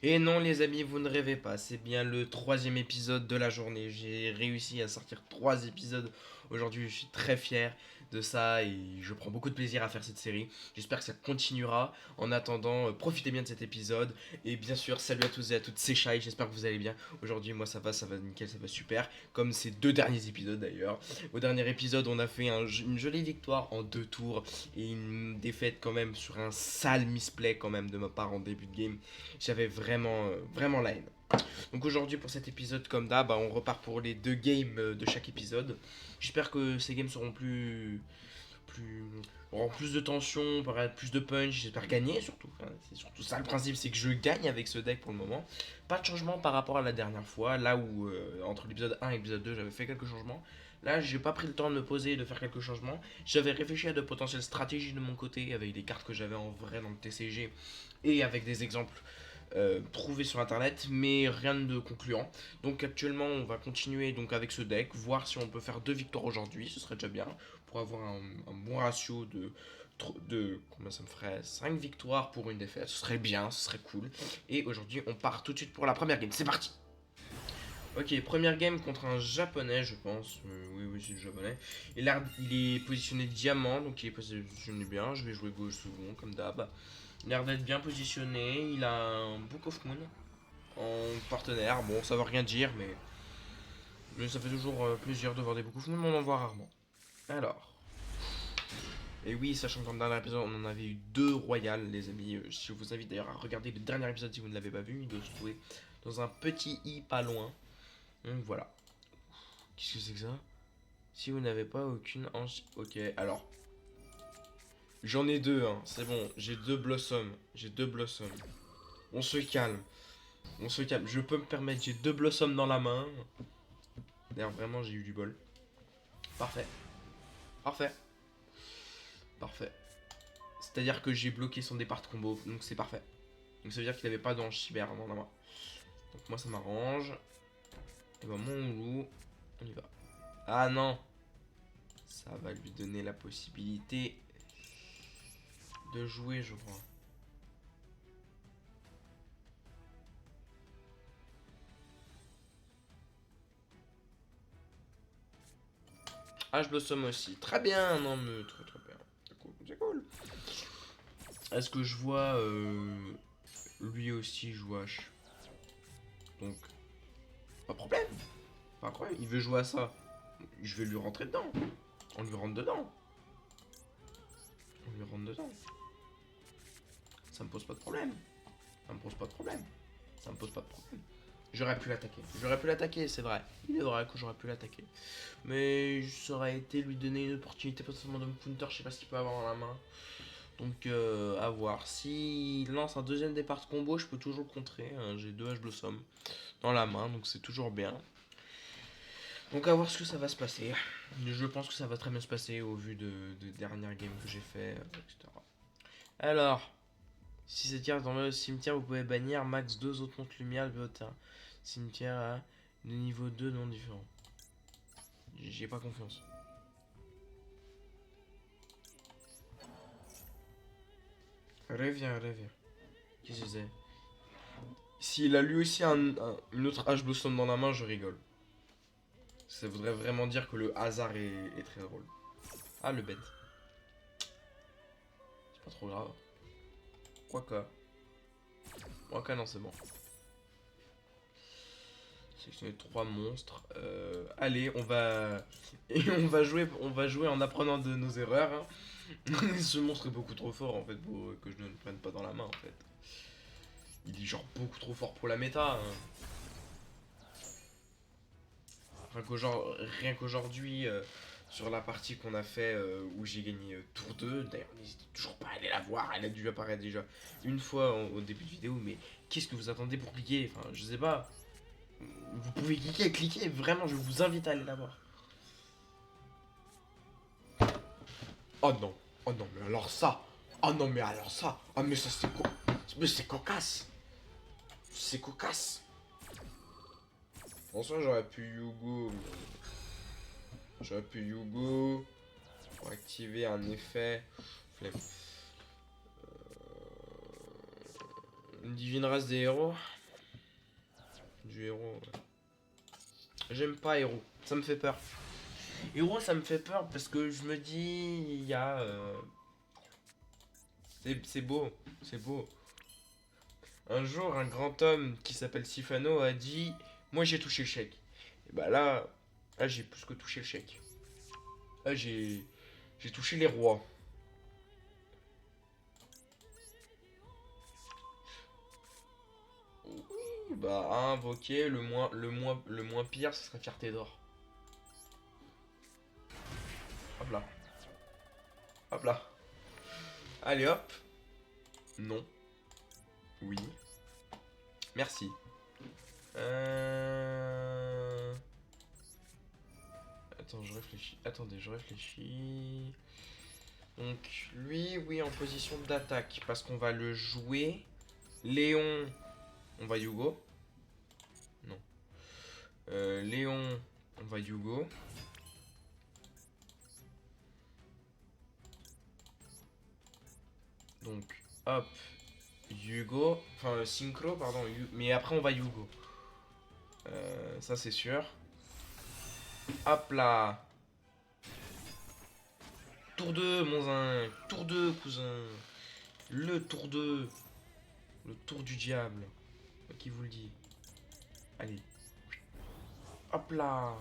Et non les amis, vous ne rêvez pas, c'est bien le troisième épisode de la journée. J'ai réussi à sortir 3 épisodes aujourd'hui, je suis très fier de ça et je prends beaucoup de plaisir à faire cette série. J'espère que ça continuera. En attendant, profitez bien de cet épisode. Et bien sûr, salut à tous et à toutes, c'est Shai, j'espère que vous allez bien. Aujourd'hui, moi ça va nickel, ça va super. Comme ces 2 derniers épisodes d'ailleurs. Au dernier épisode, on a fait une jolie victoire en 2 tours et une défaite quand même sur un sale misplay quand même de ma part en début de game. J'avais vraiment la haine. Donc aujourd'hui pour cet épisode comme d'hab, on repart pour les 2 games de chaque épisode. J'espère que ces games seront plus auront plus de tension, plus de punch, j'espère gagner surtout. Enfin, c'est surtout ça le principe, c'est que je gagne avec ce deck pour le moment. Pas de changement par rapport à la dernière fois, là où entre l'épisode 1 et l'épisode 2 j'avais fait quelques changements. Là j'ai pas pris le temps de me poser et de faire quelques changements. J'avais réfléchi à de potentielles stratégies de mon côté avec des cartes que j'avais en vrai dans le TCG et avec des exemples trouvé sur internet, mais rien de concluant. Donc actuellement on va continuer donc avec ce deck, voir si on peut faire 2 victoires aujourd'hui, ce serait déjà bien, pour avoir un bon ratio de combien ça me ferait 5 victoires pour une défaite, ce serait bien, ce serait cool. Et aujourd'hui on part tout de suite pour la première game, c'est parti. Ok, première game contre un japonais, je pense. Oui, c'est le japonais. Il est positionné diamant, donc il est positionné bien. Je vais jouer gauche second, comme d'hab. Il a l'air d'être bien positionné. Il a un Book of Moon en partenaire. Bon, ça veut rien dire, mais ça fait toujours plaisir de voir des Book of Moon, mais on en voit rarement. Alors. Et oui, sachant que dans le dernier épisode, on en avait eu 2 royales, les amis. Je vous invite d'ailleurs à regarder le dernier épisode si vous ne l'avez pas vu. Il doit se trouver dans un petit i pas loin. Donc voilà. Qu'est-ce que c'est que ça? Si vous n'avez pas aucune hanche. Ok, alors. J'en ai 2, hein. C'est bon. J'ai 2 blossoms. J'ai 2 blossoms. On se calme. On se calme. Je peux me permettre. J'ai 2 blossoms dans la main. D'ailleurs, vraiment, j'ai eu du bol. Parfait. Parfait. Parfait. C'est-à-dire que j'ai bloqué son départ de combo. Donc c'est parfait. Donc ça veut dire qu'il avait pas d'ange cyber dans la main. Donc moi, ça m'arrange. Et ben, mon loup. On y va. Ah non. Ça va lui donner la possibilité de jouer, je crois. H Blossom aussi. Très bien, non mais très bien. C'est cool, c'est cool. Est-ce que je vois lui aussi joue H. Donc, pas de problème. Pas de problème. Il veut jouer à ça. Je vais lui rentrer dedans. On lui rentre dedans. On lui rentre dedans. Ça me pose pas de problème. Ça me pose pas de problème. Ça me pose pas de problème. J'aurais pu l'attaquer. J'aurais pu l'attaquer, c'est vrai. Il est vrai que j'aurais pu l'attaquer. Mais ça aurait été lui donner une opportunité potentiellement de me counter. Je sais pas ce qu'il peut avoir dans la main. Donc à voir. S'il lance un deuxième départ de combo, je peux toujours le contrer. Hein. J'ai 2 H Blossom dans la main, donc c'est toujours bien. Donc à voir ce que ça va se passer. Je pense que ça va très bien se passer au vu de dernières games que j'ai fait, etc. Alors, si cette carte dans le cimetière, vous pouvez bannir max 2 autres montres lumière de votre terrain. Cimetière à de niveau 2 non différents. J'ai pas confiance. Reviens. Qu'est-ce que c'est? S'il a lui aussi une autre H Blossom dans la main, je rigole. Ça voudrait vraiment dire que le hasard est très drôle. Ah, le bête. C'est pas trop grave. Quoique. Quoique, non, c'est bon. Sélectionner 3 monstres. Allez, on va. Et on va jouer en apprenant de nos erreurs. Hein. Ce monstre est beaucoup trop fort en fait pour que je ne le prenne pas dans la main en fait. Il est genre beaucoup trop fort pour la méta. Hein. Rien qu'aujourd'hui, sur la partie qu'on a fait où j'ai gagné tour 2, d'ailleurs n'hésitez toujours pas à aller la voir, elle a dû apparaître déjà une fois au début de vidéo, mais qu'est-ce que vous attendez pour cliquer? Enfin, je sais pas. Vous pouvez cliquer, vraiment, je vous invite à aller la voir. Oh non, oh non, mais alors ça, oh non, mais alors ça, ah mais ça c'est quoi? Mais c'est cocasse, c'est cocasse. En soi, j'aurais pu Yugo. J'aurais pu Yugo pour activer un effet. Flemme. Une divine race des héros. Du héros, ouais. J'aime pas héros, ça me fait peur. Héros, ça me fait peur parce que je me dis, il y a... c'est beau, c'est beau. Un jour, un grand homme qui s'appelle Sifano a dit, moi j'ai touché le chèque. Et bah là j'ai plus que touché le chèque. Là j'ai touché les rois. Oui, bah à invoquer le moins pire, ce serait fierté d'or. Hop là, hop là. Allez hop. Non. Oui. Merci. Euh... Attends, je réfléchis. Attendez, je réfléchis. Donc, lui, oui, en position d'attaque. Parce qu'on va le jouer. Léon, on va Yugo. Non. Léon, on va Yugo. Donc, hop. Yugo. Enfin, Synchro, pardon. Mais après, on va Yugo. Ça, c'est sûr. Hop là. Tour 2, mon zin. Tour 2, cousin. Le tour 2. Le tour du diable. Qui vous le dit. Allez. Hop là.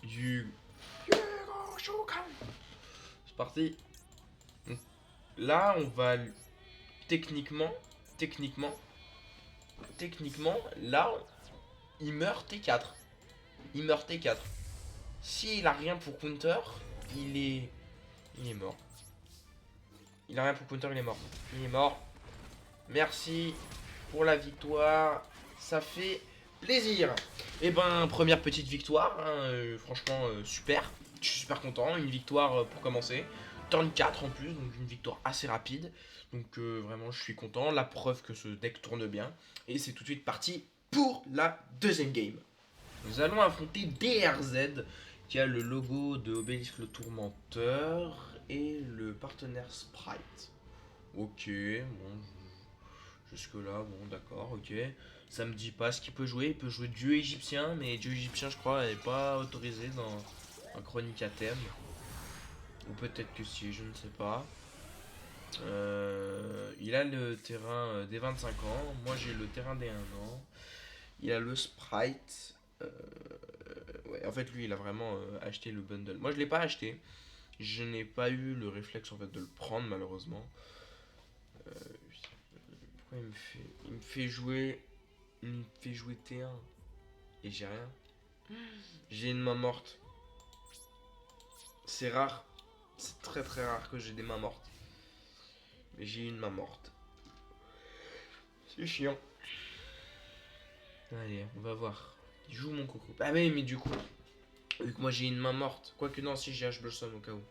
Du... C'est parti. Donc, là, on va... Techniquement... Techniquement... Techniquement, là, il meurt T4. Il meurt T4. S'il a rien pour counter, il est... Il est mort. Il a rien pour counter, il est mort. Il est mort. Merci pour la victoire. Ça fait plaisir. Et ben, première petite victoire. Hein, franchement, super. Je suis super content. Une victoire pour commencer. Turn 4 en plus, donc une victoire assez rapide. Donc vraiment, je suis content. La preuve que ce deck tourne bien. Et c'est tout de suite parti pour la deuxième game. Nous allons affronter DRZ, qui a le logo de Obélisque le Tourmenteur et le partenaire Sprite. Ok, bon, jusque là, bon, d'accord, ok. Ça me dit pas ce qu'il peut jouer. Il peut jouer dieu égyptien, mais dieu égyptien, je crois, n'est pas autorisé dans un chronique à thème. Ou peut-être que si, je ne sais pas. Il a le terrain des 25 ans. Moi, j'ai le terrain des 1 an. Il a le Sprite. Ouais, en fait, lui, il a vraiment acheté le bundle. Moi, je l'ai pas acheté. Je n'ai pas eu le réflexe en fait de le prendre, malheureusement. Pourquoi il me fait jouer T1 et j'ai rien. J'ai une main morte. C'est rare. C'est très très rare que j'ai des mains mortes. Mais j'ai une main morte. C'est chiant. Allez, on va voir. Il joue mon coco. Ah oui, mais du coup, vu que moi j'ai une main morte. Quoique non, si j'ai H-Blossom au cas où.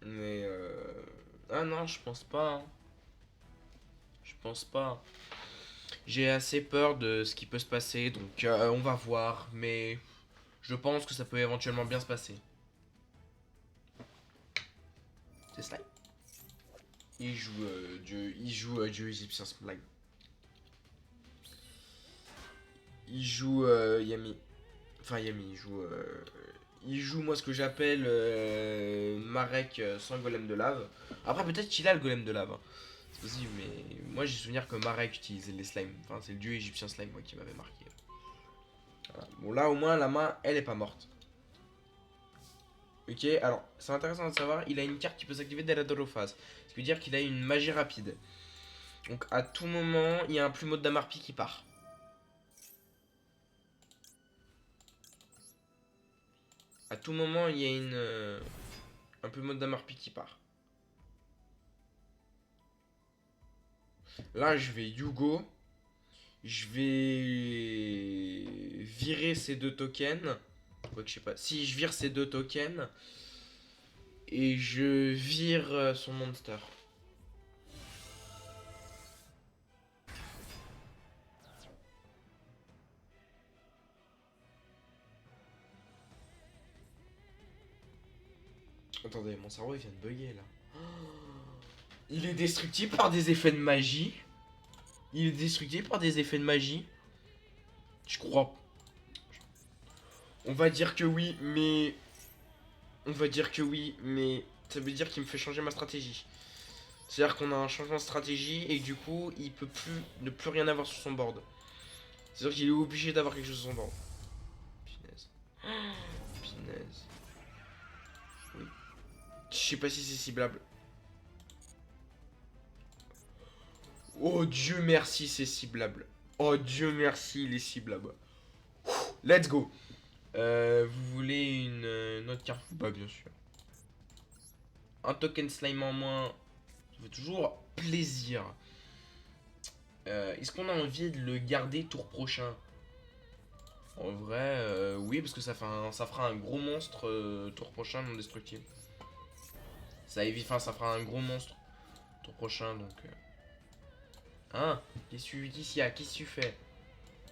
Mais ah non, je pense pas. Hein. Je pense pas. J'ai assez peur de ce qui peut se passer, donc on va voir. Mais je pense que ça peut éventuellement bien se passer. C'est Slime. Il joue égyptien Slime. Il joue Yami. Enfin Yami, il joue moi ce que j'appelle Marek sans golem de lave. Après peut-être qu'il a le golem de lave. Hein. C'est possible, mais moi j'ai souvenir que Marek utilisait les slimes. Enfin c'est le dieu égyptien slime moi qui m'avait marqué. Voilà. Bon là au moins la main elle est pas morte. Ok, alors c'est intéressant de savoir, il a une carte qui peut s'activer dès la Dolophase. Ce qui veut dire qu'il a une magie rapide. Donc à tout moment, il y a un plumeau de Damarpi qui part. À tout moment, il y a un plumeau de Damarpi qui part. Là, je vais Yugo. Je vais virer ces deux tokens. Quoique, je sais pas. Si je vire ces deux tokens. Et je vire son monster. Attendez, mon cerveau il vient de bugger là. Il est destructible par des effets de magie. Il est destructible par des effets de magie. Je crois. On va dire que oui, mais... On va dire que oui, mais... Ça veut dire qu'il me fait changer ma stratégie. C'est-à-dire qu'on a un changement de stratégie et du coup, il peut plus ne plus rien avoir sur son board. C'est-à-dire qu'il est obligé d'avoir quelque chose sur son board. Punaise. Punaise. Oui. Je sais pas si c'est ciblable. Oh Dieu merci, c'est ciblable. Oh Dieu merci, il est ciblable. Let's go. Vous voulez une autre carte? Bah bien sûr. Un token slime en moins. Ça fait toujours plaisir. Est-ce qu'on a envie de le garder tour prochain? En vrai, oui, parce que ça fera un gros monstre tour prochain non destructible. Ça évite, enfin, ça fera un gros monstre tour prochain, donc... Hein? Qu'est-ce que tu fais?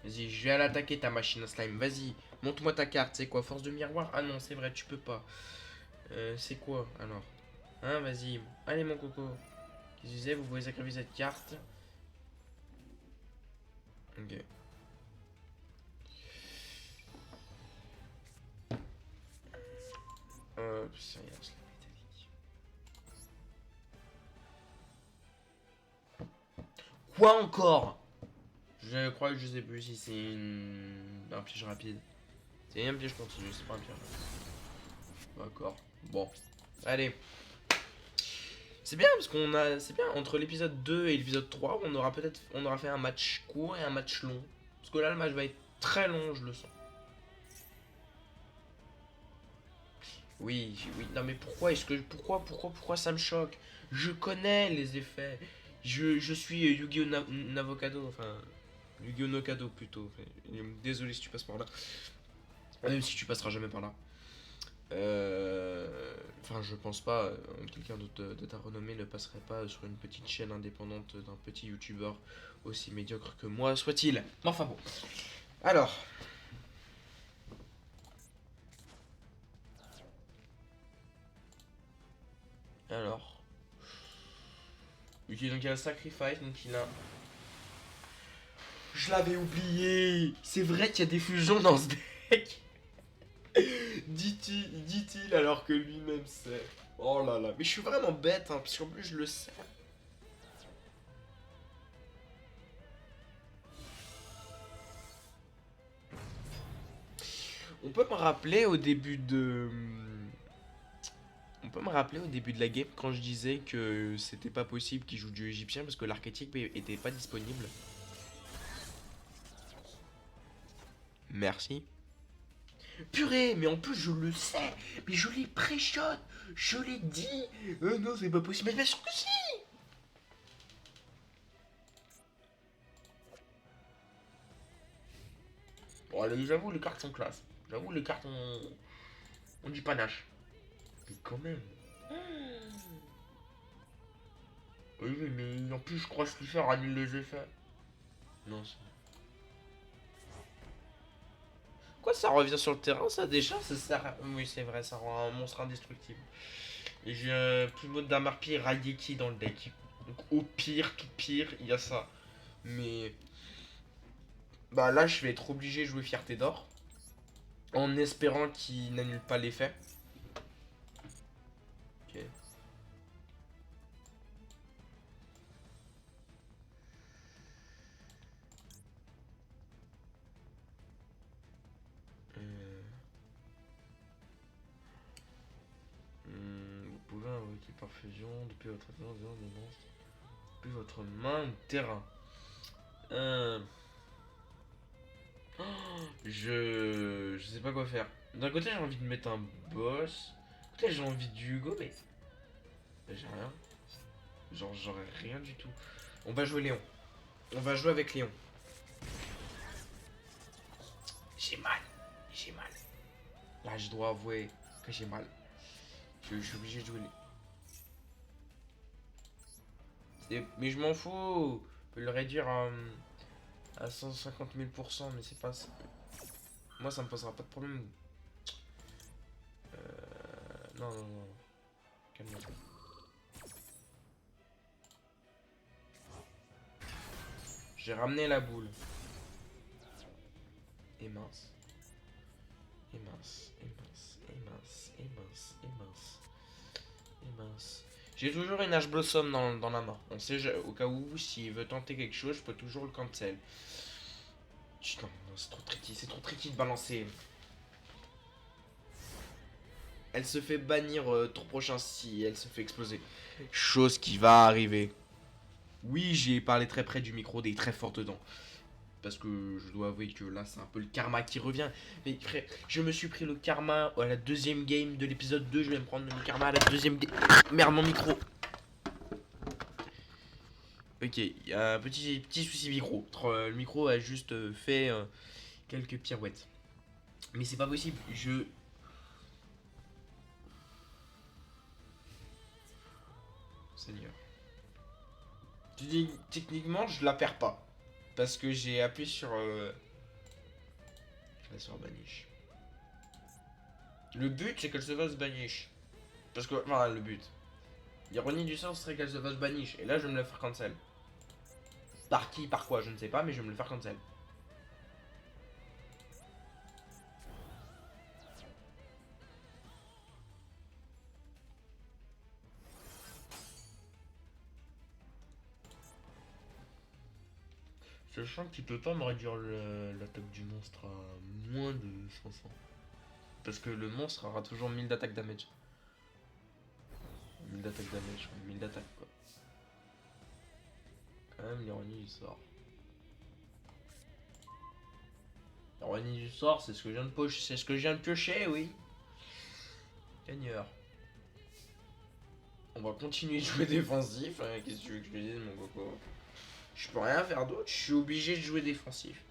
Vas-y, je vais à l'attaquer ta machine à slime. Vas-y, montre-moi ta carte. C'est quoi? Force de miroir? Ah non, c'est vrai, tu peux pas. C'est quoi alors? Hein, vas-y. Allez, mon coco. Qu'est-ce que tu disais? Vous pouvez sacrifier cette carte. Ok. Sérieux, slime métallique. Quoi encore? Je crois que je sais plus si c'est un piège rapide. C'est un piège continu, c'est pas un piège rapide. D'accord. Bon. Allez. C'est bien parce qu'on a. C'est bien, entre l'épisode 2 et l'épisode 3, on aura fait un match court et un match long. Parce que là le match va être très long, je le sens. Oui, oui. Non mais pourquoi est-ce que. Pourquoi ça me choque? Je connais les effets. Je suis Yu-Gi-Oh! Navocado, enfin. Yu-Gi-Oh! Nokado plutôt. Enfin, désolé si tu passes par là. Même si tu passeras jamais par là. Enfin, je pense pas. Quelqu'un d'autre de ta renommée ne passerait pas sur une petite chaîne indépendante d'un petit youtubeur aussi médiocre que moi, soit-il. Enfin bon. Alors. Alors. Ok, donc il y a un sacrifice, donc il a. Je l'avais oublié. C'est vrai qu'il y a des fusions dans ce deck. Dit-il alors que lui-même sait. Oh là là. Mais je suis vraiment bête, hein, parce qu'en plus je le sais. On peut me rappeler au début de... On peut me rappeler au début de la game quand je disais que c'était pas possible qu'il joue du égyptien parce que l'archétype était pas disponible. Merci. Purée, mais en plus je le sais, mais je l'ai pré-shot, je l'ai dit. Non, c'est pas possible, mais bien sûr que si. Bon, allez, j'avoue, les cartes sont classe. J'avoue, les cartes ont du panache. Mais quand même. Oui, mais en plus, je crois que Slifer annule les effets. Non, c'est... Quoi, ça revient sur le terrain, ça déjà? Ça sert... Oui, c'est vrai, ça rend un monstre indestructible. Et j'ai plus mode d'Amarpi et Raigeki dans le deck. Donc au pire, tout pire, il y a ça. Mais... Bah là, je vais être obligé de jouer Fierté d'Or. En espérant qu'il n'annule pas l'effet. Ok. Vous pouvez invoquer par fusion depuis votre attaque des monstres. Depuis votre main ou terrain. Euh... Oh, je sais pas quoi faire. D'un côté, j'ai envie de mettre un boss. D'un côté, j'ai envie du Hugo, mais j'ai rien. Genre, j'aurais rien du tout. On va jouer Léon. On va jouer avec Léon. J'ai mal. J'ai mal. Là, je dois avouer que j'ai mal. Je suis obligé de jouer. Mais je m'en fous. Je peux le réduire à 150 000 %, mais c'est pas ça. Moi, ça me posera pas de problème. Non, non, non. Calme-toi. J'ai ramené la boule. Et mince. Et mince. Et mince. Et mince. Et mince. Et mince. Et mince. J'ai toujours une Ash Blossom dans la main. On sait, au cas où, s'il veut tenter quelque chose, je peux toujours le cancel. Putain, c'est trop tricky de balancer. Elle se fait bannir tour prochain si elle se fait exploser. Chose qui va arriver. Oui, j'ai parlé très près du micro, des très fortes dents. Parce que je dois avouer que là, c'est un peu le karma qui revient. Mais frère, je me suis pris le karma à la deuxième game de l'épisode 2. Je vais me prendre le karma à la deuxième game. Merde, mon micro. Ok, il y a un petit souci micro. Le micro a juste fait quelques pirouettes. Mais c'est pas possible. Seigneur. Techniquement, je la perds pas. Parce que j'ai appuyé sur. Sur banish. Le but, c'est qu'elle se fasse banish. Parce que. Enfin, le but. L'ironie du sort serait qu'elle se fasse banish. Et là, je vais me le faire cancel. Par qui, par quoi, je ne sais pas, mais je vais me le faire cancel. Sachant qu'il peut pas me réduire l'attaque du monstre à moins de 500. Parce que le monstre aura toujours 1000 d'attaque damage. 1000 d'attaque damage, 1000 d'attaque quoi. Quand même l'ironie du sort. L'ironie du sort, c'est ce que je viens de pocher, c'est ce que je viens de piocher, oui. Gagneur. On va continuer de jouer défensif. Qu'est-ce que tu veux que je te dise, mon coco? Je peux rien faire d'autre, je suis obligé de jouer défensif.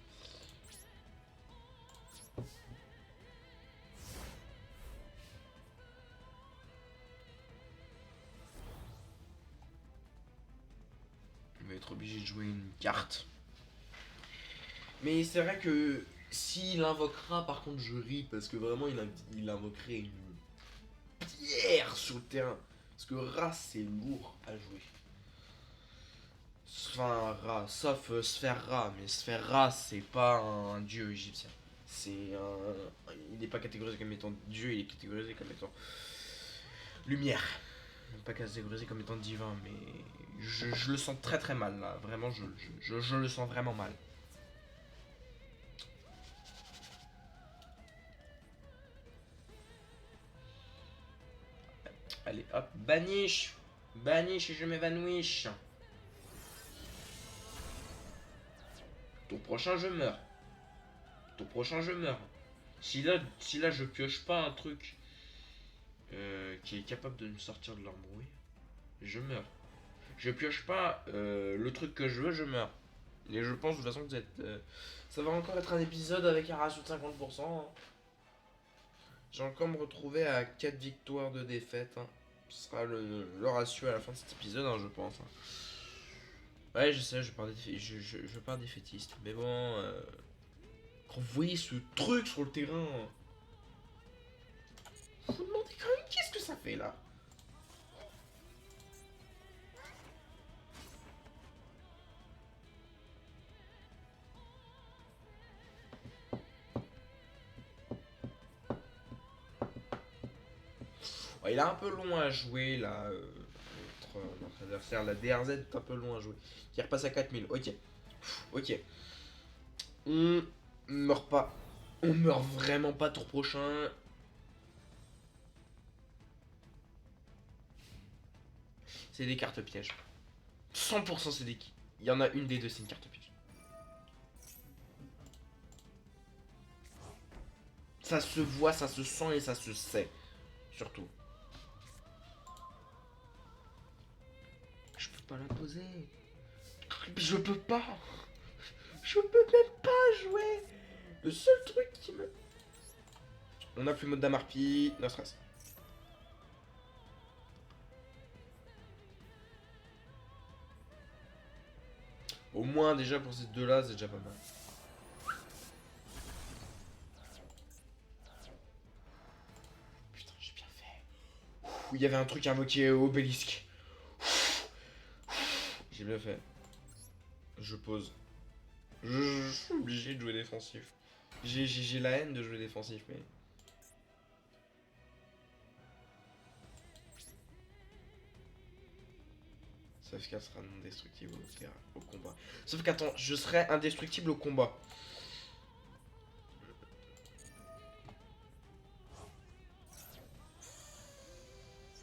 Je vais être obligé de jouer une carte. Mais c'est vrai que s'il invoquera, par contre, je ris parce que vraiment il invoquerait une pierre sur le terrain. Parce que Ra, c'est lourd à jouer. Enfin, Ra, sauf Sphère Ra, mais Sphère Ra, c'est pas un dieu égyptien. C'est un. Il n'est pas catégorisé comme étant dieu, il est catégorisé comme étant lumière. Pas catégorisé comme étant divin, mais je le sens très très mal là. Vraiment, je le sens vraiment mal. Allez, hop, banish. Banish et je m'évanouis. Tour prochain, je meurs. Tour prochain, je meurs. Si là je pioche pas un truc qui est capable de me sortir de l'embrouille, je meurs. Je pioche pas le truc que je veux, je meurs. Et je pense de toute façon que ça va encore être un épisode avec un ratio de 50%. Hein. J'ai encore me retrouver à 4 victoires de défaite. Hein. Ce sera le ratio à la fin de cet épisode, hein, je pense. Hein. Ouais, je sais, je pars défaitiste. Mais bon, quand vous voyez ce truc sur le terrain, vous vous demandez quand même qu'est-ce que ça fait là. Ouais, il est un peu long à jouer là. Notre adversaire, la DRZ est un peu long à jouer. Qui repasse à 4000. Ok. Ok. On meurt pas. On meurt vraiment pas tour prochain. C'est des cartes pièges. 100% c'est des. Il y en a une des deux, c'est une carte piège. Ça se voit, ça se sent et ça se sait. Surtout. Je peux pas la poser. Je peux pas. Je peux même pas jouer. Le seul truc qui me. On a plus mode d'Amarpi, no stress. Au moins déjà pour ces deux là c'est déjà pas mal. Putain j'ai bien fait. Il y avait un truc invoqué obélisque. J'ai bien fait. Je pose. Je suis obligé de jouer défensif. J'ai la haine de jouer défensif, mais... Sauf qu'elle sera indestructible au combat. Sauf qu'attends, je serai indestructible au combat.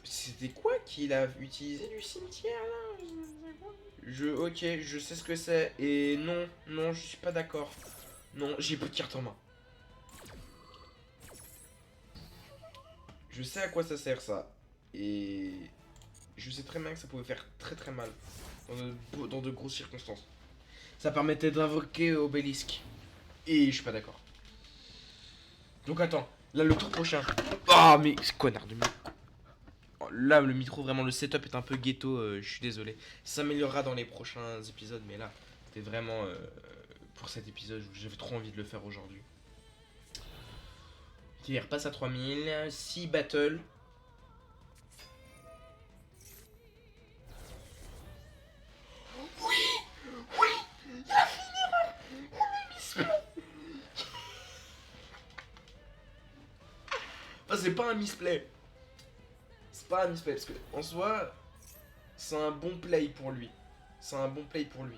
C'était quoi qu'il a utilisé du cimetière là? Ok, je sais ce que c'est. Et non, non, je suis pas d'accord. Non, j'ai plus de cartes en main. Je sais à quoi ça sert ça. Et je sais très bien que ça pouvait faire très très mal. Dans de grosses circonstances. Ça permettait d'invoquer Obélisque. Et je suis pas d'accord. Donc attends, là le tour prochain. Ah mais connard de micro. Là le micro, vraiment le setup est un peu ghetto, je suis désolé. Ça s'améliorera dans les prochains épisodes, mais là c'était vraiment pour cet épisode, j'avais trop envie de le faire aujourd'hui. Il repasse à 3000, 6 battles. Oui, oui, il a fait une erreur. Ah, c'est pas un misplay. C'est pas un misplay parce que en soi, c'est un bon play pour lui. C'est un bon play pour lui.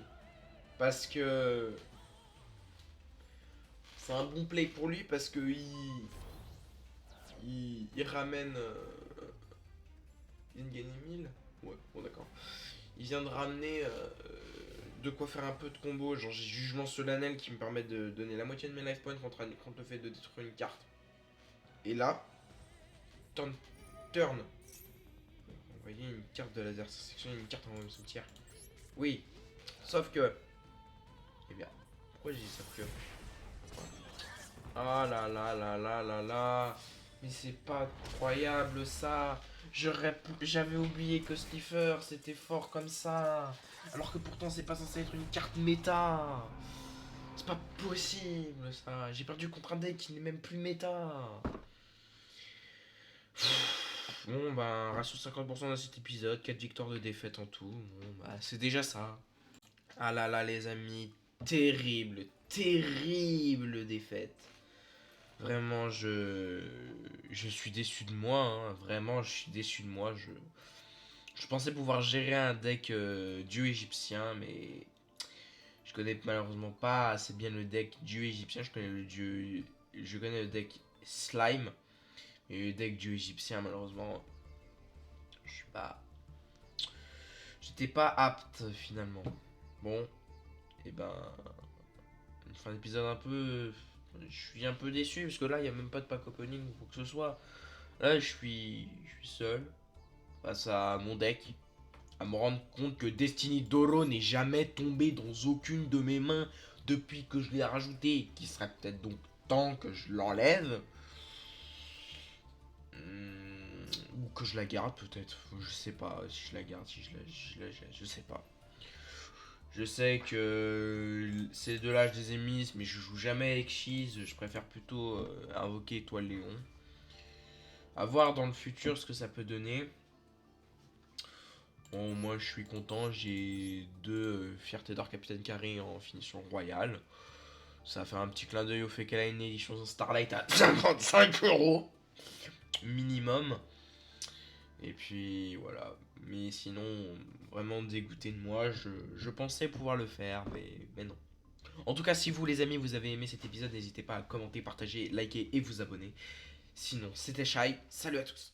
Parce que. C'est un bon play pour lui parce que il ramène. Il vient de gagner 1000. Ouais, bon d'accord. Il vient de ramener de quoi faire un peu de combo. Genre j'ai jugement solennel qui me permet de donner la moitié de mes life points contre le fait de détruire une carte. Et là, turn. Vous voyez une carte de laser section, une carte en cimetière. Oui, sauf que. Eh bien, pourquoi j'ai dit sauf que? Ah là là là là là là. Mais c'est pas croyable ça. J'avais oublié que Slifer c'était fort comme ça. Alors que pourtant c'est pas censé être une carte méta. C'est pas possible ça. J'ai perdu contre un deck qui n'est même plus méta. Bon bah ratio 50% dans cet épisode, 4 victoires de défaite en tout. Bon bah c'est déjà ça. Ah là là les amis, terrible, terrible défaite. Vraiment je suis déçu de moi, hein. Vraiment je suis déçu de moi. Je pensais pouvoir gérer un deck dieu égyptien, mais je connais malheureusement pas assez bien le deck dieu égyptien. Je connais le deck slime, et le deck dieu égyptien malheureusement je suis pas, j'étais pas apte finalement. Bon, et ben une fin d'épisode un peu, je suis un peu déçu parce que là il y a même pas de pack opening ou quoi que ce soit. Là je suis seul face à mon deck, à me rendre compte que Destiny Doro n'est jamais tombé dans aucune de mes mains depuis que je l'ai rajouté, qui serait peut-être donc temps que je l'enlève. Ou que je la garde peut-être, je sais pas si je la garde, si je sais pas. Je sais que c'est de l'âge des émises, mais je joue jamais avec Cheese, je préfère plutôt invoquer Étoile Léon. A voir dans le futur ce que ça peut donner. Bon, moi je suis content, j'ai 2 Fierté d'or Capitaine Carré en finition royale. Ça fait un petit clin d'œil au fait qu'elle a une édition Starlight à 55€ minimum. Et puis voilà. Mais sinon, vraiment dégoûté de moi. Je pensais pouvoir le faire, mais non. En tout cas, si vous les amis, vous avez aimé cet épisode, n'hésitez pas à commenter, partager, liker et vous abonner. Sinon, c'était Shai. Salut à tous.